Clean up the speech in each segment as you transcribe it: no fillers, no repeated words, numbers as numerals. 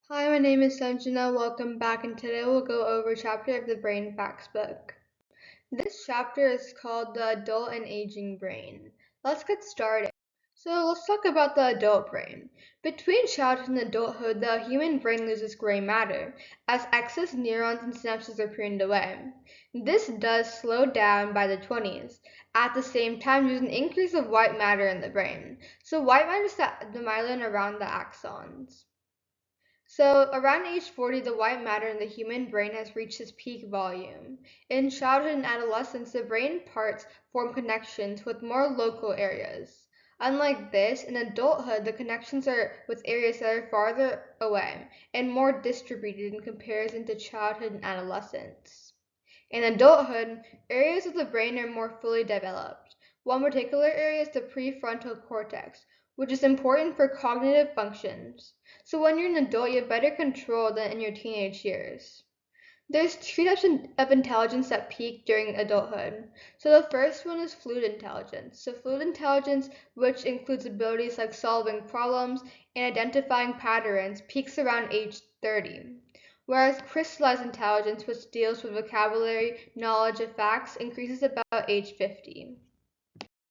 Hi, my name is Sanjana. Welcome back, and today we'll go over a chapter of the Brain Facts book. This chapter is called The Adult and Aging Brain. Let's get started. So let's talk about the adult brain. Between childhood and adulthood, the human brain loses gray matter as excess neurons and synapses are pruned away. This does slow down by the 20s. At the same time, there's an increase of white matter in the brain. So white matter is the myelin around the axons. So, around age 40, the white matter in the human brain has reached its peak volume. In childhood and adolescence, the brain parts form connections with more local areas. Unlike this, in adulthood, the connections are with areas that are farther away and more distributed in comparison to childhood and adolescence. In adulthood, areas of the brain are more fully developed. One particular area is the prefrontal cortex, which is important for cognitive functions. So when you're an adult, you have better control than in your teenage years. There's two types of intelligence that peak during adulthood. So the first one is fluid intelligence. So fluid intelligence, which includes abilities like solving problems and identifying patterns, peaks around age 30. Whereas crystallized intelligence, which deals with vocabulary, knowledge of facts, increases about age 50.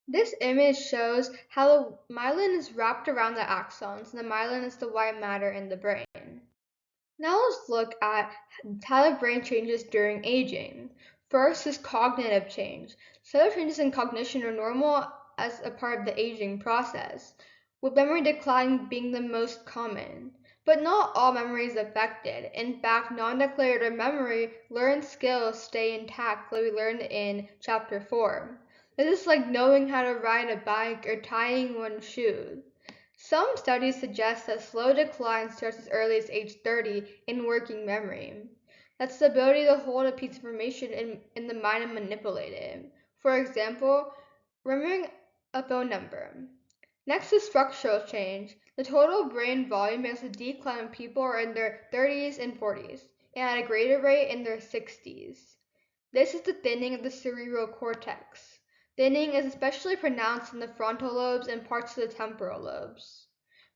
This image shows how the myelin is wrapped around the axons, and the myelin is the white matter in the brain. Now let's look at how the brain changes during aging. First is cognitive change. Subtle changes in cognition are normal as a part of the aging process, with memory decline being the most common. But not all memory is affected. In fact, non-declarative memory, learned skills stay intact like we learned in Chapter 4. This is like knowing how to ride a bike or tying one's shoes. Some studies suggest that slow decline starts as early as age 30 in working memory. That's the ability to hold a piece of information in the mind and manipulate it. For example, remembering a phone number. Next is structural change. The total brain volume begins to decline when people are in their 30s and 40s, and at a greater rate in their 60s. This is the thinning of the cerebral cortex. Thinning is especially pronounced in the frontal lobes and parts of the temporal lobes.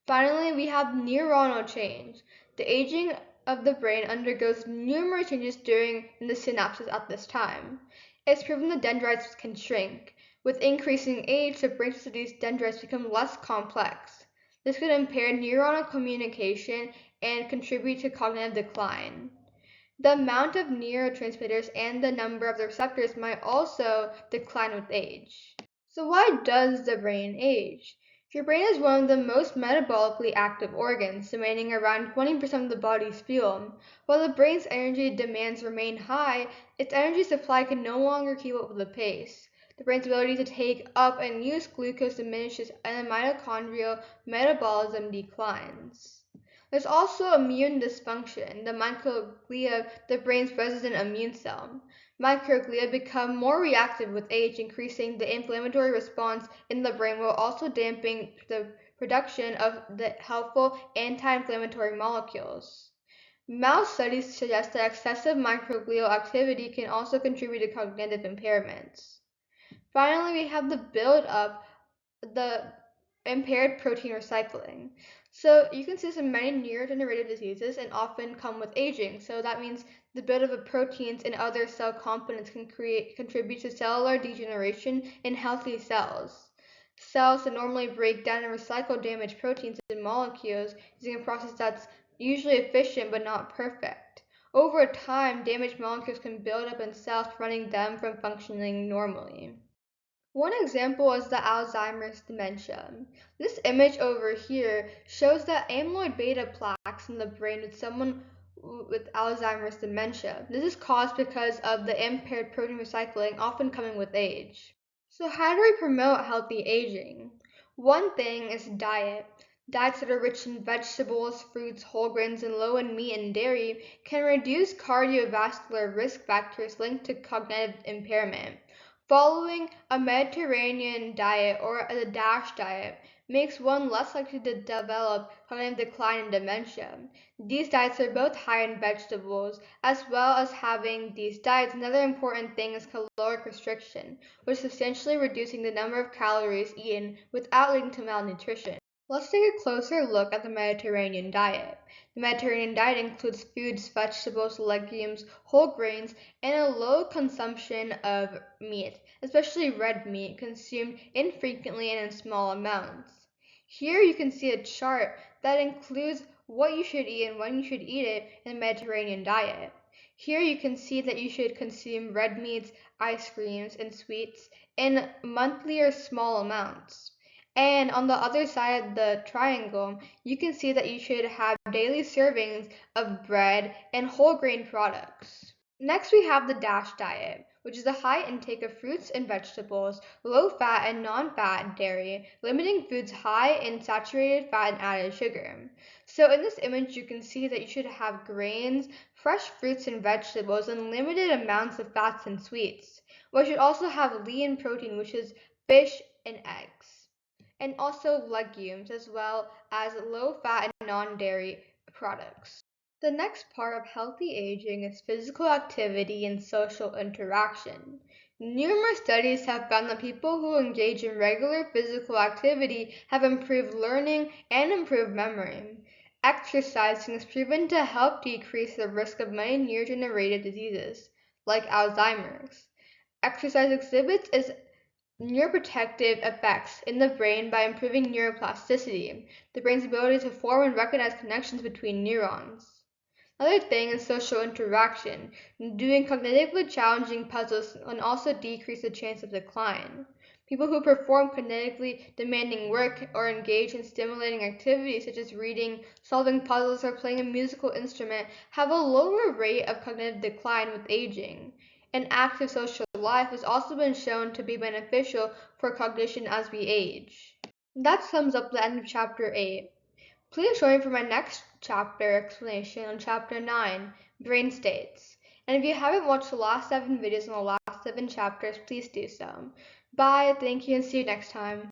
Finally, we have neuronal change. The aging of the brain undergoes numerous changes during the synapses at this time. It's proven that dendrites can shrink. With increasing age, the branches of these dendrites become less complex. This could impair neuronal communication and contribute to cognitive decline. The amount of neurotransmitters and the number of the receptors might also decline with age. So why does the brain age? Your brain is one of the most metabolically active organs, demanding around 20% of the body's fuel. While the brain's energy demands remain high, its energy supply can no longer keep up with the pace. The brain's ability to take up and use glucose diminishes and the mitochondrial metabolism declines. There's also immune dysfunction. The microglia, the brain's resident immune cell. Microglia become more reactive with age, increasing the inflammatory response in the brain while also damping the production of the helpful anti-inflammatory molecules. Mouse studies suggest that excessive microglial activity can also contribute to cognitive impairments. Finally, we have the build-up, the impaired protein recycling. So you can see this in many neurodegenerative diseases and often come with aging. So that means the buildup of proteins and other cell components can contribute to cellular degeneration in healthy cells. Cells that normally break down and recycle damaged proteins and molecules using a process that's usually efficient but not perfect. Over time, damaged molecules can build up in cells, preventing them from functioning normally. One example is the Alzheimer's dementia. This image over here shows that amyloid beta plaques in the brain with someone with Alzheimer's dementia. This is caused because of the impaired protein recycling often coming with age. So how do we promote healthy aging? One thing is diet. Diets that are rich in vegetables, fruits, whole grains, and low in meat and dairy can reduce cardiovascular risk factors linked to cognitive impairment. Following a Mediterranean diet or the DASH diet makes one less likely to develop cognitive decline and dementia. These diets are both high in vegetables, as well as having these diets. Another important thing is caloric restriction, which is substantially reducing the number of calories eaten without leading to malnutrition. Let's take a closer look at the Mediterranean diet. The Mediterranean diet includes foods, vegetables, legumes, whole grains, and a low consumption of meat, especially red meat, consumed infrequently and in small amounts. Here you can see a chart that includes what you should eat and when you should eat it in the Mediterranean diet. Here you can see that you should consume red meats, ice creams, and sweets in monthly or small amounts. And on the other side of the triangle, you can see that you should have daily servings of bread and whole grain products. Next, we have the DASH diet, which is a high intake of fruits and vegetables, low fat and non fat dairy, limiting foods high in saturated fat and added sugar. So, in this image, you can see that you should have grains, fresh fruits and vegetables, and limited amounts of fats and sweets. We should also have lean protein, which is fish and eggs, and also legumes, as well as low fat and non dairy products. The next part of healthy aging is physical activity and social interaction. Numerous studies have found that people who engage in regular physical activity have improved learning and improved memory. Exercising is proven to help decrease the risk of many neurodegenerative diseases, like Alzheimer's. Exercise exhibits its neuroprotective effects in the brain by improving neuroplasticity, the brain's ability to form and recognize connections between neurons. Another thing is social interaction. Doing cognitively challenging puzzles can also decrease the chance of decline. People who perform cognitively demanding work or engage in stimulating activities such as reading, solving puzzles, or playing a musical instrument have a lower rate of cognitive decline with aging. An active social life has also been shown to be beneficial for cognition as we age. That sums up the end of chapter 8. Please join me for my next chapter explanation on chapter 9, brain states. And if you haven't watched the last 7 videos in the last 7 chapters, please do so. Bye, thank you, and see you next time.